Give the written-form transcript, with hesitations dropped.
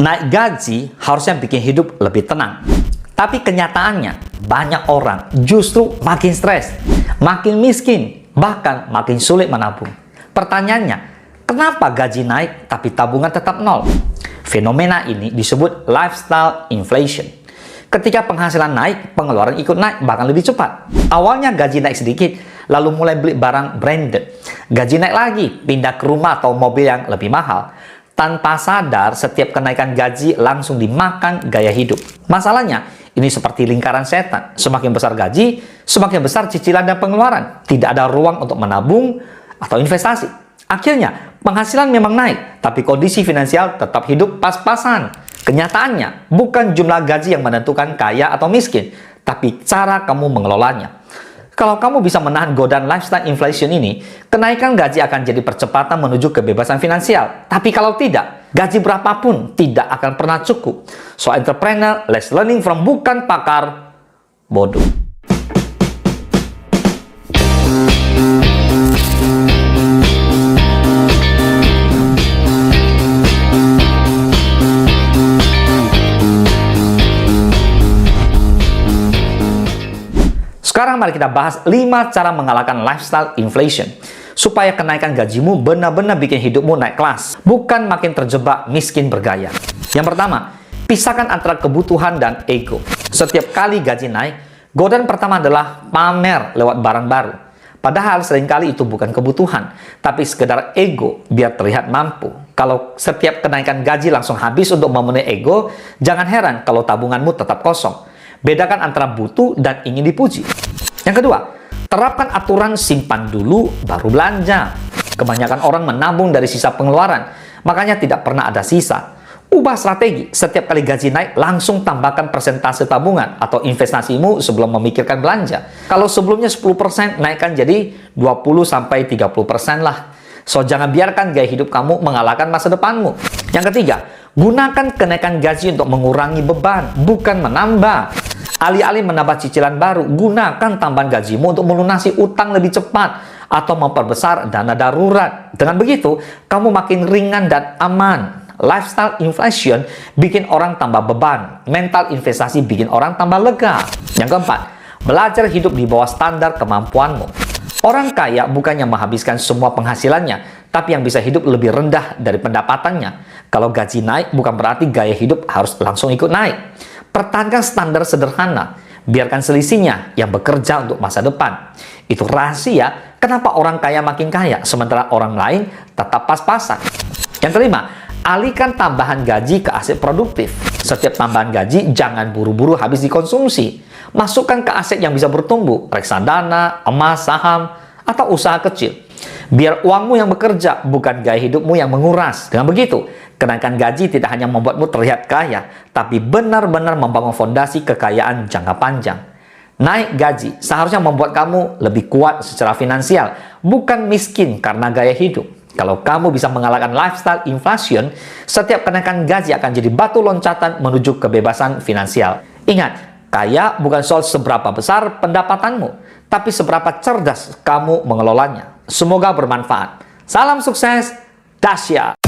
Naik gaji harusnya bikin hidup lebih tenang. Tapi kenyataannya, banyak orang justru makin stres, makin miskin, bahkan makin sulit menabung. Pertanyaannya, kenapa gaji naik tapi tabungan tetap nol? Fenomena ini disebut lifestyle inflation. Ketika penghasilan naik, pengeluaran ikut naik, bahkan lebih cepat. Awalnya gaji naik sedikit, lalu mulai beli barang branded. Gaji naik lagi, pindah ke rumah atau mobil yang lebih mahal. Tanpa sadar, setiap kenaikan gaji langsung dimakan gaya hidup. Masalahnya, ini seperti lingkaran setan. Semakin besar gaji, semakin besar cicilan dan pengeluaran. Tidak ada ruang untuk menabung atau investasi. Akhirnya, penghasilan memang naik, tapi kondisi finansial tetap hidup pas-pasan. Kenyataannya, bukan jumlah gaji yang menentukan kaya atau miskin, tapi cara kamu mengelolanya. Kalau kamu bisa menahan godaan lifestyle inflation ini, kenaikan gaji akan jadi percepatan menuju kebebasan finansial. Tapi kalau tidak, gaji berapapun tidak akan pernah cukup. So entrepreneur, let's learning from bukan pakar bodoh. Sekarang mari kita bahas 5 cara mengalahkan lifestyle inflation supaya kenaikan gajimu benar-benar bikin hidupmu naik kelas, bukan makin terjebak miskin bergaya. Yang pertama, pisahkan antara kebutuhan dan ego. Setiap kali gaji naik, godaan pertama adalah pamer lewat barang baru. Padahal seringkali itu bukan kebutuhan, tapi sekedar ego biar terlihat mampu. Kalau setiap kenaikan gaji langsung habis untuk memenuhi ego, jangan heran kalau tabunganmu tetap kosong. Bedakan antara butuh dan ingin dipuji. Yang kedua, terapkan aturan simpan dulu baru belanja. Kebanyakan orang menabung dari sisa pengeluaran, makanya tidak pernah ada sisa. Ubah strategi, setiap kali gaji naik langsung tambahkan persentase tabungan atau investasimu sebelum memikirkan belanja. Kalau sebelumnya 10%, naikkan jadi 20-30% lah. So, jangan biarkan gaya hidup kamu mengalahkan masa depanmu. Yang ketiga, gunakan kenaikan gaji untuk mengurangi beban, bukan menambah. Alih-alih menambah cicilan baru, gunakan tambahan gajimu untuk melunasi utang lebih cepat atau memperbesar dana darurat. Dengan begitu, kamu makin ringan dan aman. Lifestyle inflation bikin orang tambah beban. Mental investasi bikin orang tambah lega. Yang keempat, belajar hidup di bawah standar kemampuanmu. Orang kaya bukannya menghabiskan semua penghasilannya, tapi yang bisa hidup lebih rendah dari pendapatannya. Kalau gaji naik, bukan berarti gaya hidup harus langsung ikut naik. Pertahankan standar sederhana, biarkan selisihnya yang bekerja untuk masa depan. Itu rahasia kenapa orang kaya makin kaya, sementara orang lain tetap pas-pasan. Yang kelima, alihkan tambahan gaji ke aset produktif. Setiap tambahan gaji jangan buru-buru habis dikonsumsi. Masukkan ke aset yang bisa bertumbuh, reksadana, emas, saham, atau usaha kecil. Biar uangmu yang bekerja, bukan gaya hidupmu yang menguras. Dengan begitu, kenaikan gaji tidak hanya membuatmu terlihat kaya, tapi benar-benar membangun fondasi kekayaan jangka panjang. Naik gaji seharusnya membuat kamu lebih kuat secara finansial, bukan miskin karena gaya hidup. Kalau kamu bisa mengalahkan lifestyle inflation, setiap kenaikan gaji akan jadi batu loncatan menuju kebebasan finansial. Ingat, kaya bukan soal seberapa besar pendapatanmu, tapi seberapa cerdas kamu mengelolanya. Semoga bermanfaat. Salam sukses, dahsyat!